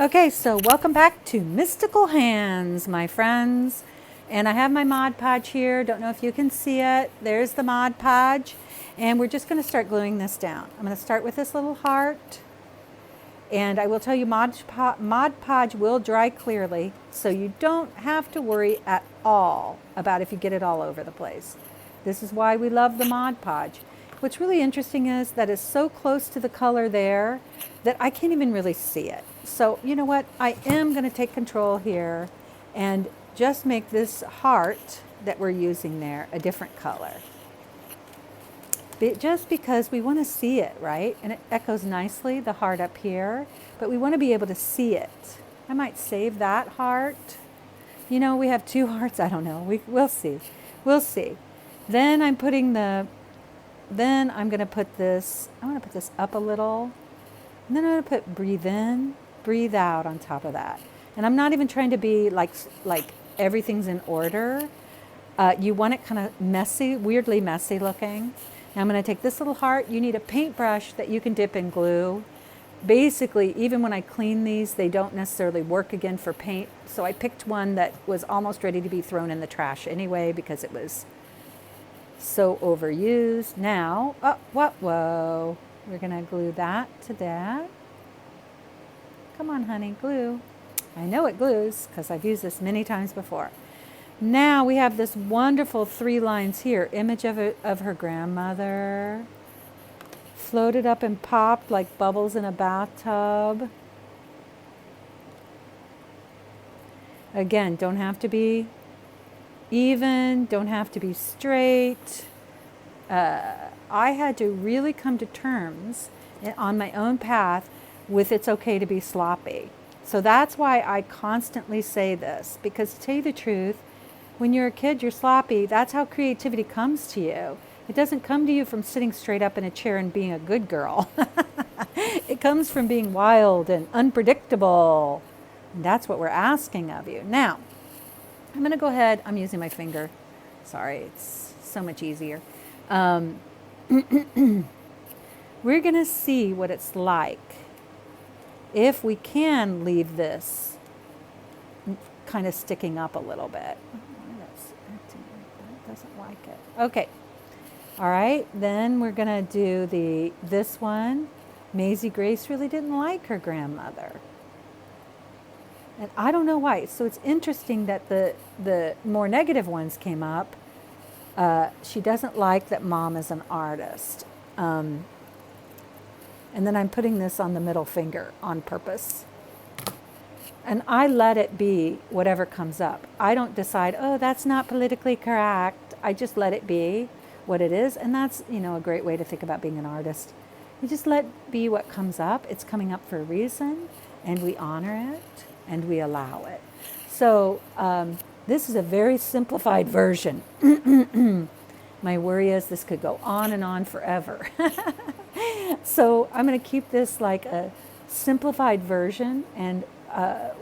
Okay, so welcome back to Mystical Hands, my friends. And I have my Mod Podge here. Don't know if you can see it. There's the Mod Podge. And we're just going to start gluing this down. I'm going to start with this little heart. And I will tell you, Mod Podge will dry clearly, so you don't have to worry at all about if you get it all over the place. This is why we love the Mod Podge. What's really interesting is that it's so close to the color there that I can't even really see it. So you know what? I am going to take control here and just make this heart that we're using there a different color. Just because we want to see it, right? And it echoes nicely, the heart up here, but we want to be able to see it. I might save that heart. You know, we have two hearts. I don't know. We'll see. We'll see. Then I'm putting then I'm going to put this, I want to put this up a little. And then I'm going to put breathe in, breathe out on top of that. And I'm not even trying to be like everything's in order. You want it kind of messy, weirdly messy looking. Now I'm going to take this little heart. You need a paintbrush that you can dip in glue. Basically, even when I clean these, they don't necessarily work again for paint. So I picked one that was almost ready to be thrown in the trash anyway because it was so overused. Now, whoa. We're going to glue that to that. Come on, honey, glue. I know it glues because I've used this many times before. Now we have this wonderful 3 lines here. Image of her grandmother. Floated up and popped like bubbles in a bathtub. Again, don't have to be even, don't have to be straight. I had to really come to terms on my own path with it's okay to be sloppy. So that's why I constantly say this, because to tell you the truth, when you're a kid, you're sloppy. That's how creativity comes to you. It doesn't come to you from sitting straight up in a chair and being a good girl. It comes from being wild and unpredictable. And that's what we're asking of you. Now, I'm going to go ahead. I'm using my finger. Sorry, it's so much easier. We're going to see what it's like if we can leave this kind of sticking up a little bit. That's acting like that. Doesn't like it. Okay. All right. Then we're going to do this one. Maisie Grace really didn't like her grandmother. And I don't know why. So it's interesting that the more negative ones came up. She doesn't like that mom is an artist. And then I'm putting this on the middle finger on purpose. And I let it be whatever comes up. I don't decide, oh, that's not politically correct. I just let it be what it is. And that's, a great way to think about being an artist. You just let be what comes up. It's coming up for a reason, and we honor it, and we allow it. So this is a very simplified version. My worry is this could go on and on forever. So I'm going to keep this like a simplified version. And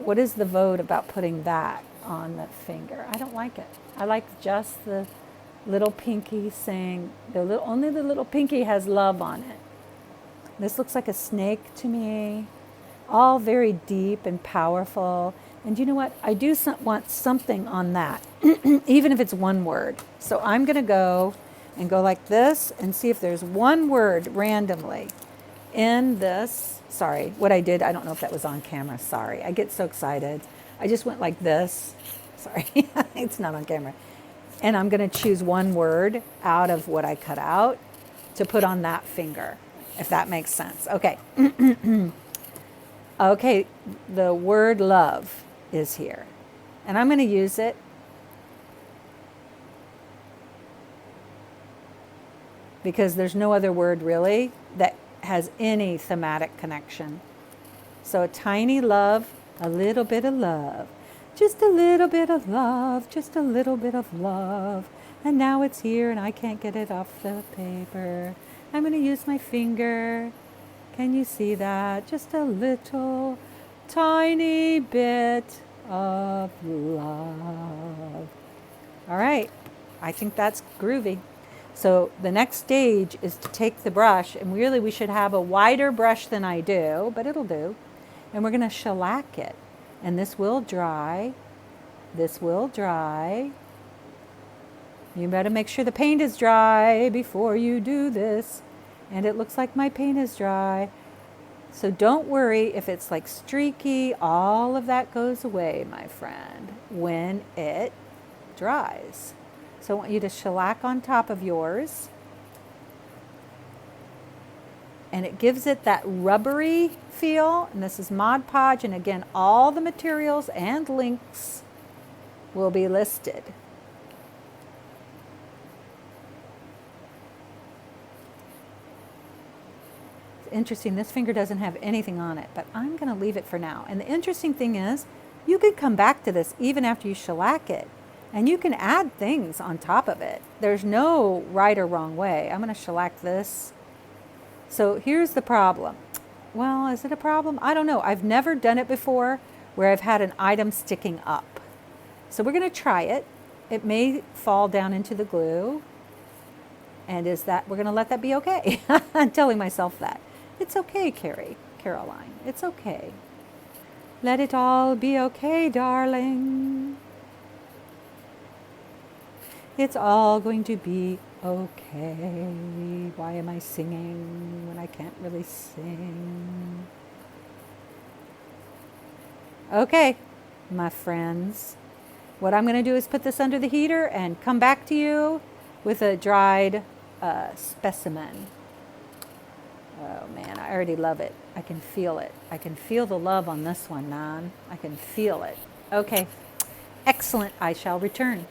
what is the vote about putting that on the finger? I don't like it. I like just the little pinky saying, only the little pinky has love on it. This looks like a snake to me, all very deep and powerful. And you know what? I do want something on that, even if it's one word. So I'm going to go like this and see if there's one word randomly in this. Sorry, what I did, I don't know if that was on camera. Sorry, I get so excited. I just went like this. Sorry, it's not on camera. And I'm going to choose one word out of what I cut out to put on that finger, if that makes sense. Okay. Okay, the word love is here. And I'm going to use it because there's no other word really that has any thematic connection. So a tiny love, a little bit of love, just a little bit of love, just a little bit of love. And now it's here and I can't get it off the paper. I'm going to use my finger. Can you see that? Just a little tiny bit of love. All right. I think that's groovy. So the next stage is to take the brush, and really we should have a wider brush than I do, but it'll do. and we're going to shellac it. And this will dry. This will dry. You better make sure the paint is dry before you do this. And it looks like my paint is dry. So don't worry if it's like streaky. All of that goes away, my friend, when it dries. So I want you to shellac on top of yours. And it gives it that rubbery feel. And this is Mod Podge. And again, all the materials and links will be listed. It's interesting, this finger doesn't have anything on it, but I'm going to leave it for now. And the interesting thing is, you could come back to this even after you shellac it. And you can add things on top of it. There's no right or wrong way. I'm going to shellac this. So here's the problem. Well, is it a problem? I don't know. I've never done it before where I've had an item sticking up. So we're going to try it. It may fall down into the glue. And we're going to let that be okay. I'm telling myself that. It's okay, Caroline. It's okay. Let it all be okay, darling. It's all going to be okay. Why am I singing when I can't really sing? Okay, my friends. What I'm going to do is put this under the heater and come back to you with a dried specimen. Oh man, I already love it. I can feel it. I can feel the love on this one, man. I can feel it. Okay, excellent. I shall return.